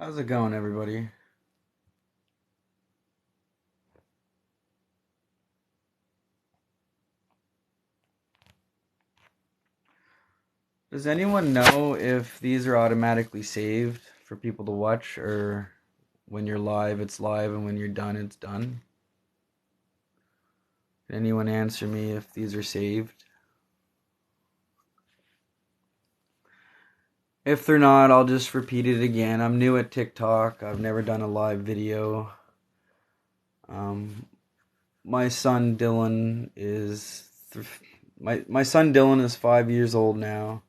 How's it going, everybody? Does anyone know if these are automatically saved for people to watch, or when you're live, it's live, and when you're done, it's done? Can anyone answer me if these are saved? If they're not, I'll just repeat it again. I'm new at TikTok. I've never done a live video. My son Dylan is my son Dylan is 5 years old now.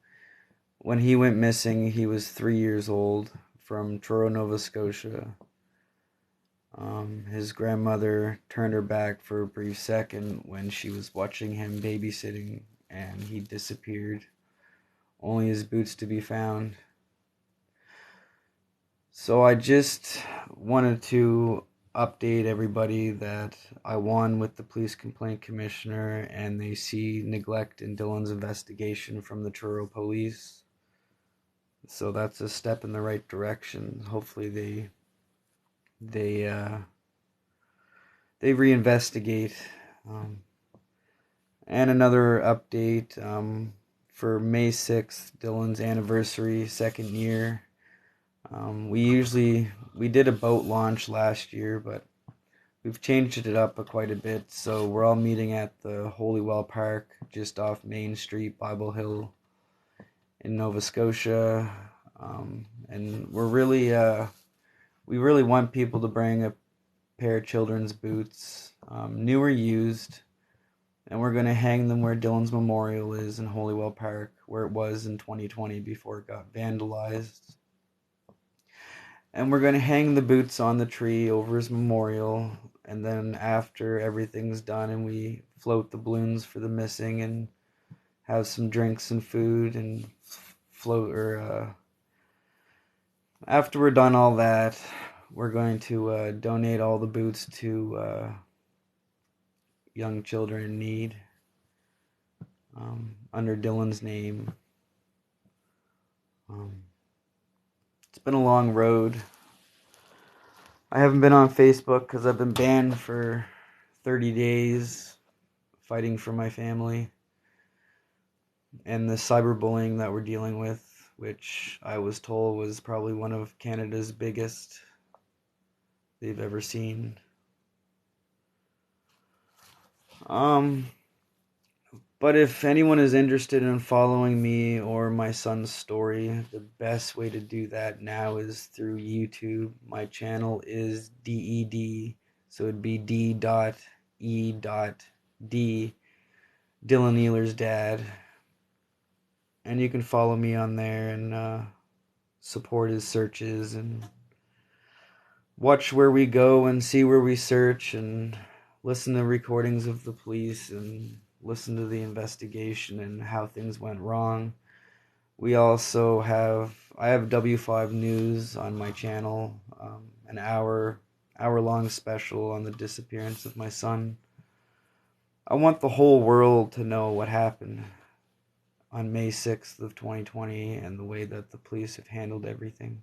When he went missing, he was 3 years old, from Truro, Nova Scotia. His grandmother turned her back for a brief second when she was watching him babysitting, and he disappeared. Only his boots to be found. So I just wanted to update everybody that I won with the police complaint commissioner, and they see neglect in Dylan's investigation from the Truro police. So that's a step in the right direction. Hopefully they reinvestigate. And another update, for May 6th, Dylan's anniversary, second year. We did a boat launch last year, but we've changed it up quite a bit. So we're all meeting at the Holywell Park, just off Main Street, Bible Hill, in Nova Scotia. And we really want people to bring a pair of children's boots, new or used, and we're going to hang them where Dylan's memorial is in Holywell Park, where it was in 2020 before it got vandalized. And we're going to hang the boots on the tree over his memorial, and then after everything's done and we float the balloons for the missing and have some drinks and food and after we're done all that, we're going to donate all the boots to young children in need, under Dylan's name. It's been a long road. I haven't been on Facebook because I've been banned for 30 days fighting for my family, and the cyberbullying that we're dealing with, which I was told was probably one of Canada's biggest they've ever seen. But if anyone is interested in following me or my son's story, the best way to do that now is through YouTube. My channel is D.E.D, so it'd be D.E.D, Dylan Ehler's dad. And you can follow me on there and support his searches and watch where we go and see where we search and listen to recordings of the police and listen to the investigation and how things went wrong. I have W5 News on my channel, an hour-long special on the disappearance of my son. I want the whole world to know what happened on May 6th of 2020 and the way that the police have handled everything.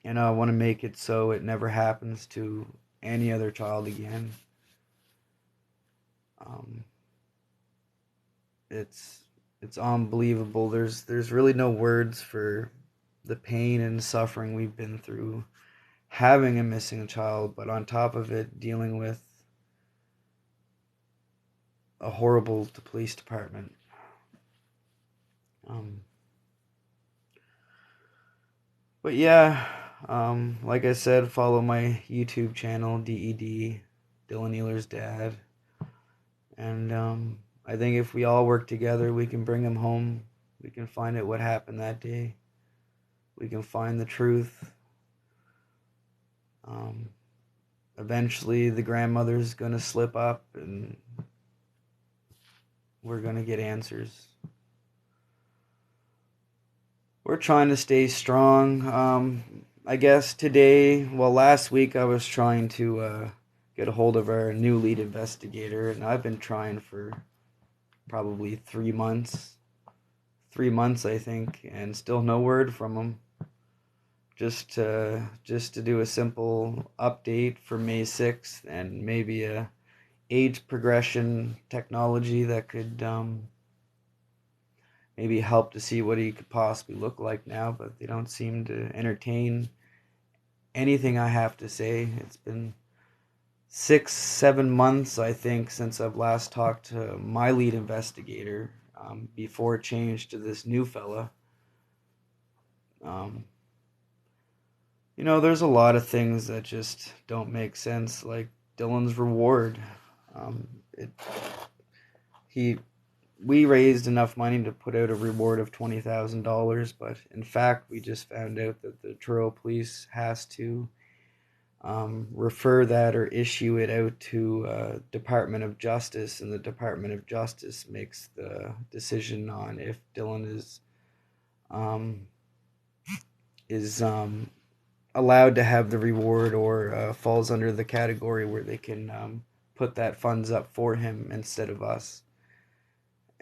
And I want to make it so it never happens to any other child again. It's unbelievable. There's really no words for the pain and suffering we've been through having a missing child, but on top of it, dealing with a horrible police department. But yeah, like I said, follow my YouTube channel, D.E.D, Dylan Ehler's dad. And I think if we all work together, we can bring him home. We can find out what happened that day. We can find the truth. Eventually, the grandmother's going to slip up and we're going to get answers. We're trying to stay strong. I guess last week I was trying to get a hold of our new lead investigator, and I've been trying for probably 3 months. 3 months, I think, and still no word from him. Just to do a simple update for May 6th, and maybe a age progression technology that could maybe help to see what he could possibly look like now, but they don't seem to entertain anything I have to say. It's been 6-7 months, I think, since I've last talked to my lead investigator, before it changed to this new fella. There's a lot of things that just don't make sense, like Dylan's reward. It we raised enough money to put out a reward of $20,000, but in fact, we just found out that the Truro police has to refer that or issue it out to Department of Justice, and the Department of Justice makes the decision on if Dylan is allowed to have the reward, or falls under the category where they can put that funds up for him instead of us.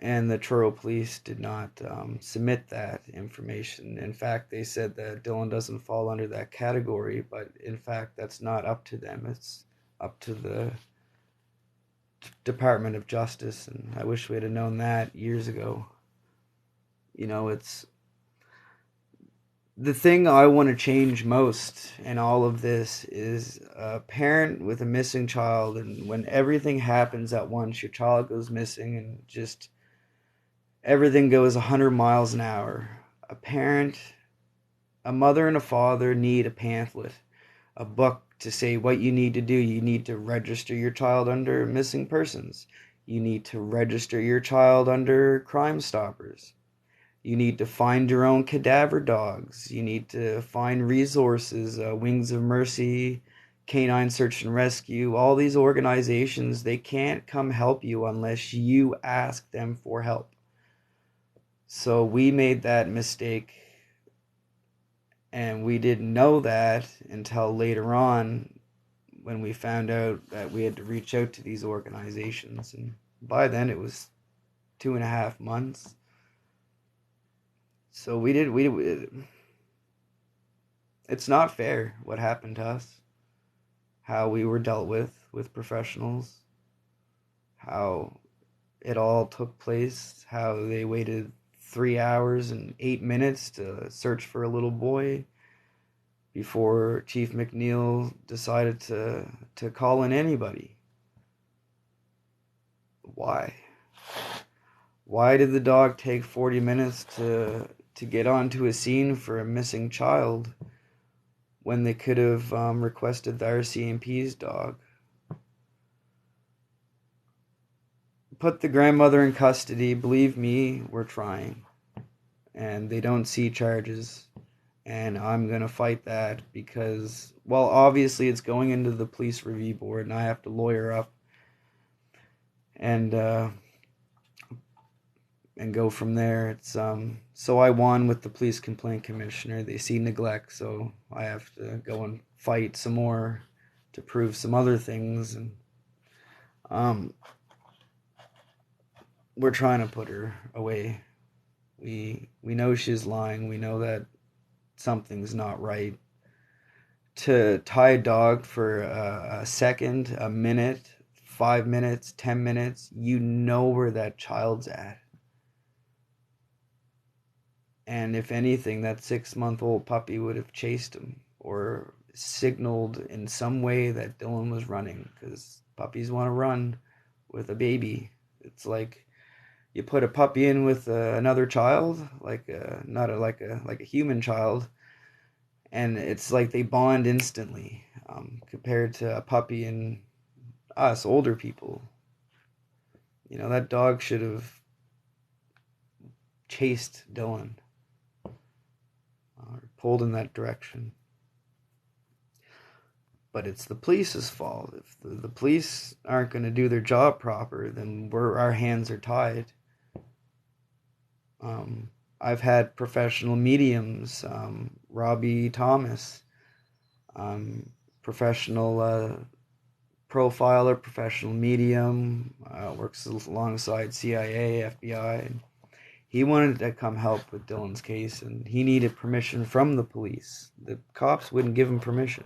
And the Truro police did not submit that information. In fact, they said that Dylan doesn't fall under that category, but in fact, that's not up to them. It's up to the Department of Justice, and I wish we'd have known that years ago. It's the thing I want to change most in all of this is a parent with a missing child, and when everything happens at once, your child goes missing, and just everything goes 100 miles an hour. A parent, a mother and a father need a pamphlet, a book to say what you need to do. You need to register your child under missing persons. You need to register your child under Crime Stoppers. You need to find your own cadaver dogs. You need to find resources, Wings of Mercy, Canine Search and Rescue. All these organizations, they can't come help you unless you ask them for help. So we made that mistake, and we didn't know that until later on when we found out that we had to reach out to these organizations. And by then it was 2.5 months. So we it's not fair what happened to us, how we were dealt with professionals, how it all took place, how they waited 3 hours and 8 minutes to search for a little boy before Chief McNeil decided to call in anybody. Why? Why did the dog take 40 minutes to get onto a scene for a missing child when they could have requested the RCMP's dog? Put the grandmother in custody. Believe me, we're trying. And they don't see charges. And I'm going to fight that because, well, obviously it's going into the police review board, and I have to lawyer up and go from there. It's so I won with the police complaint commissioner. They see neglect, so I have to go and fight some more to prove some other things. And we're trying to put her away. We know she's lying. We know that something's not right. To tie a dog for a second, a minute, 5 minutes, 10 minutes, you know where that child's at. And if anything, that 6-month-old puppy would have chased him or signaled in some way that Dylan was running, because puppies want to run with a baby. It's like you put a puppy in with another child, like a human child, and it's like they bond instantly, compared to a puppy and us older people. That dog should have chased Dylan, or pulled in that direction. But it's the police's fault. If the police aren't going to do their job proper, then our hands are tied. I've had professional mediums, Robbie Thomas, professional profiler, professional medium, works alongside CIA, FBI. He wanted to come help with Dylan's case, and he needed permission from the police. The cops wouldn't give him permission.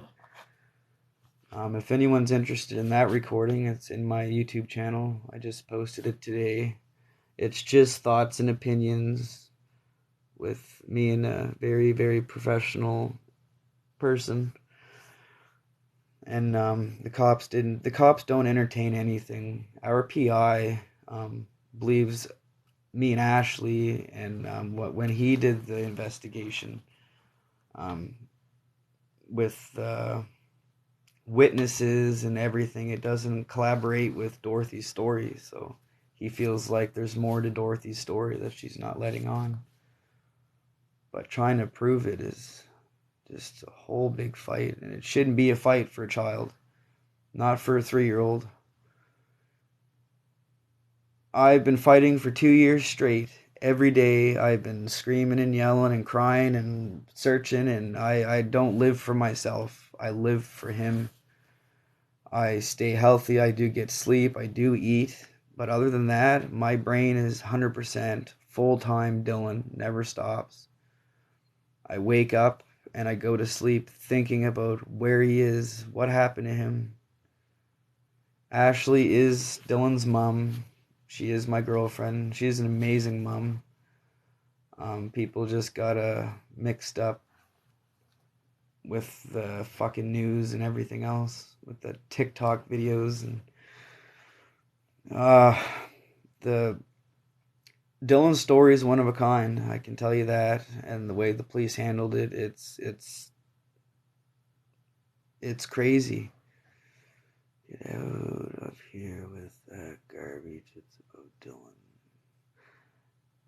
If anyone's interested in that recording, it's in my YouTube channel. I just posted it today. It's just thoughts and opinions with me and a very, very professional person. And the cops don't entertain anything. Our PI believes me and Ashley, and when he did the investigation with witnesses and everything, it doesn't collaborate with Dorothy's story. So he feels like there's more to Dorothy's story that she's not letting on. But trying to prove it is just a whole big fight, and it shouldn't be a fight for a child, not for a 3-year-old. I've been fighting for 2 years straight. Every day I've been screaming and yelling and crying and searching, and I don't live for myself. I live for him. I stay healthy. I do get sleep. I do eat. But other than that, my brain is 100% full-time Dylan. Never stops. I wake up and I go to sleep thinking about where he is, what happened to him. Ashley is Dylan's mom. She is my girlfriend. She's an amazing mom. People just got mixed up with the fucking news and everything else, with the TikTok videos, and the Dylan's story is one of a kind. I can tell you that, and the way the police handled it, it's crazy. Get out of here with that garbage. It's about Dylan.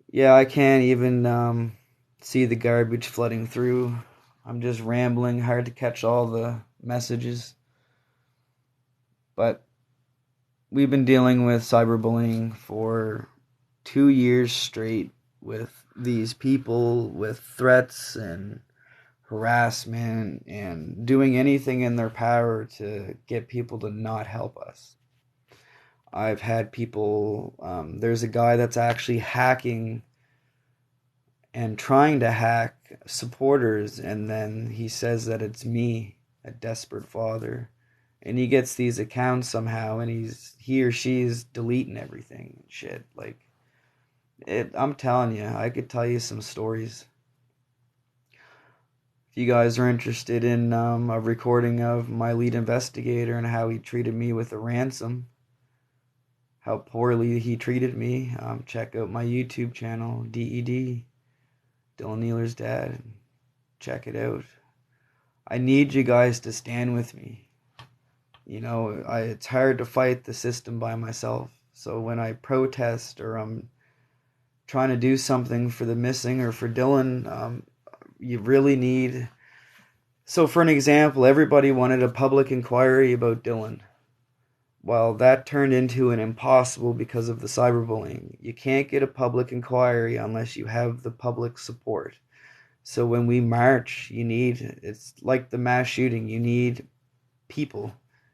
Yeah, I can't even see the garbage flooding through. I'm just rambling, hard to catch all the messages. But we've been dealing with cyberbullying for 2 years straight with these people, with threats and harassment and doing anything in their power to get people to not help us. I've had people, there's a guy that's actually hacking and trying to hack supporters, and then he says that it's me, a desperate father, and he gets these accounts somehow, and he or she is deleting everything and shit. Like, I'm telling you, I could tell you some stories. If you guys are interested in a recording of my lead investigator and how he treated me with a ransom, how poorly he treated me, check out my YouTube channel, D.E.D, Dylan Ehler's dad. Check it out. I need you guys to stand with me. You know, it's hard to fight the system by myself. So when I protest or I'm trying to do something for the missing or for Dylan, you really need... So for an example, everybody wanted a public inquiry about Dylan. Well, that turned into an impossible because of the cyberbullying. You can't get a public inquiry unless you have the public support. So when we march, it's like the mass shooting, you need people.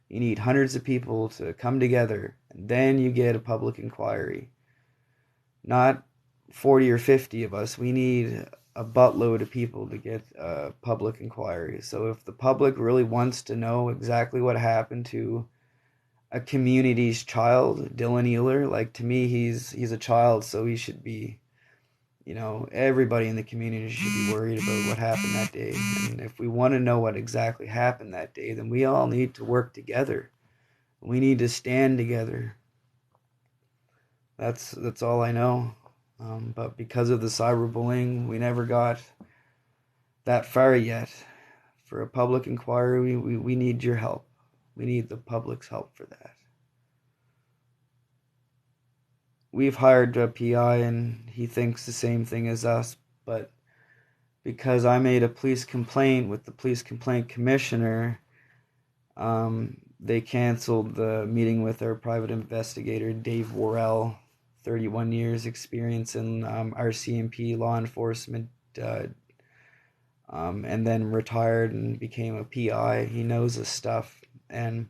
You need hundreds of people to come together, and then you get a public inquiry. Not 40 or 50 of us. We need a buttload of people to get a public inquiry. So if the public really wants to know exactly what happened to a community's child, Dylan Ehler, like, to me, he's a child, so he should be, everybody in the community should be worried about what happened that day. And if we want to know what exactly happened that day, then we all need to work together. We need to stand together. That's all I know. But because of the cyberbullying, we never got that far yet. For a public inquiry, we need your help. We need the public's help for that. We've hired a PI and he thinks the same thing as us, but because I made a police complaint with the police complaint commissioner, they canceled the meeting with our private investigator, Dave Worrell, 31 years experience in RCMP law enforcement, and then retired and became a PI. He knows his stuff, and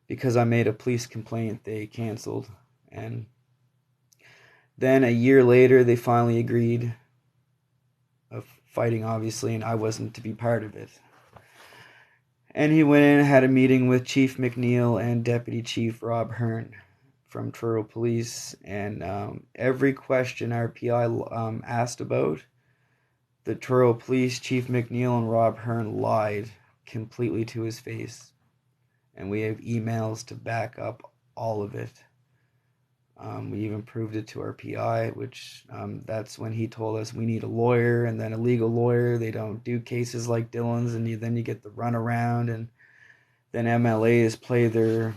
because I made a police complaint, they canceled. And Then a year later, they finally agreed of fighting, obviously, and I wasn't to be part of it. And he went in and had a meeting with Chief McNeil and Deputy Chief Rob Hearn from Truro Police. And every question our PI asked about, the Truro Police, Chief McNeil and Rob Hearn lied completely to his face. And we have emails to back up all of it. We even proved it to our PI, which that's when he told us we need a lawyer, and then a legal lawyer. They don't do cases like Dylan's, and then you get the runaround, and then MLAs play their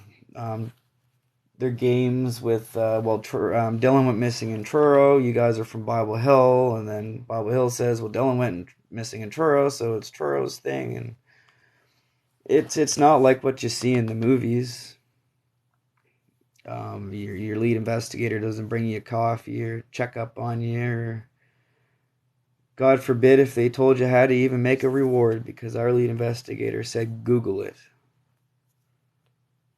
games with, Dylan went missing in Truro, you guys are from Bible Hill, and then Bible Hill says, well, Dylan went missing in Truro, so it's Truro's thing, and it's not like what you see in the movies. Your lead investigator doesn't bring you a coffee or check up on you, or God forbid if they told you how to even make a reward, because our lead investigator said Google it.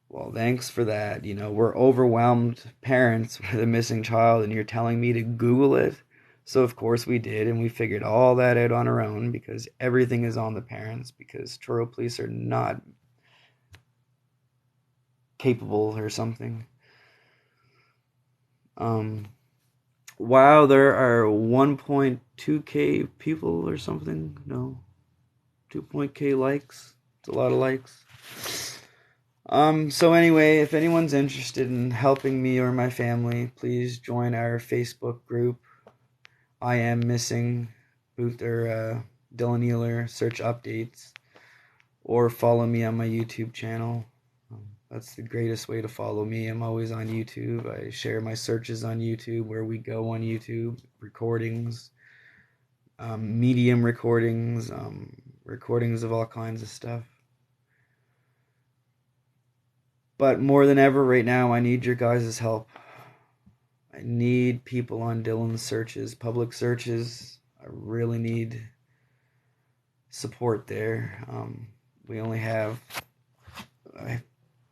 Well, thanks for that. We're overwhelmed parents with a missing child, and you're telling me to Google it? So of course we did, and we figured all that out on our own, because everything is on the parents, because Truro Police are not capable or something. Wow, there are 1.2k people or something. No, 2.k likes. It's a lot of likes. So anyway, if anyone's interested in helping me or my family, please join our Facebook group. I am missing Booth or Dylan Ehler, search updates, or follow me on my YouTube channel. That's the greatest way to follow me. I'm always on YouTube. I share my searches on YouTube, where we go on YouTube, recordings, medium recordings, recordings of all kinds of stuff. But more than ever right now, I need your guys' help. I need people on Dylan's searches, public searches. I really need support there. We only have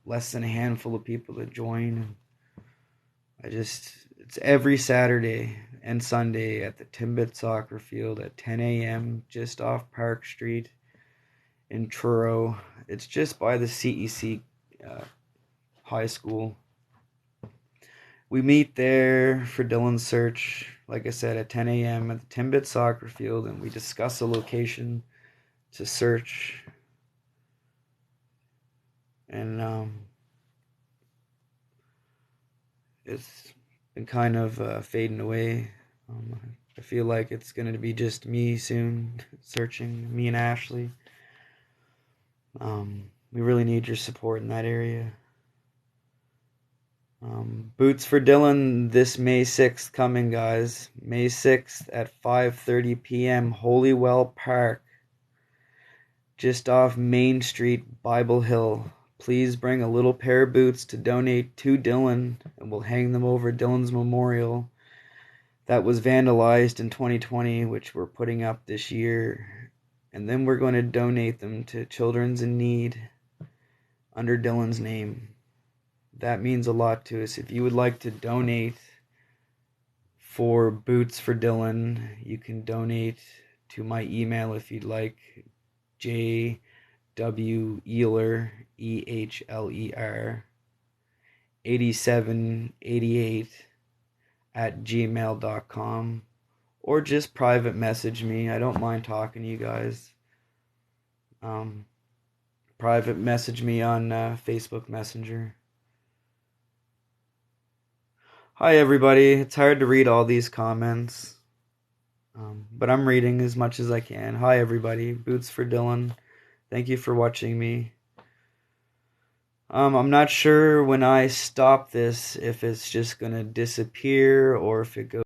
less than a handful of people that join. It's every Saturday and Sunday at the Timbit Soccer Field at 10 a.m. just off Park Street in Truro. It's just by the CEC high school. We meet there for Dylan's search, like I said, at 10 a.m. at the Timbit Soccer Field, and we discuss a location to search. And it's been kind of fading away. I feel like it's going to be just me soon searching, me and Ashley. We really need your support in that area. Boots for Dylan this May 6th coming, guys. May 6th at 5:30 p.m. Holywell Park, just off Main Street, Bible Hill. Please bring a little pair of boots to donate to Dylan, and we'll hang them over Dylan's memorial that was vandalized in 2020, which we're putting up this year. And then we're going to donate them to Children's in Need under Dylan's name. That means a lot to us. If you would like to donate for Boots for Dylan, you can donate to my email if you'd like. J.W. Ehler, EHLER, 8788 at gmail.com, or just private message me. I don't mind talking to you guys. Private message me on Facebook Messenger. Hi everybody. It's hard to read all these comments, but I'm reading as much as I can. Hi everybody. Boots for Dylan. Thank you for watching me. I'm not sure when I stop this if it's just gonna disappear or if it goes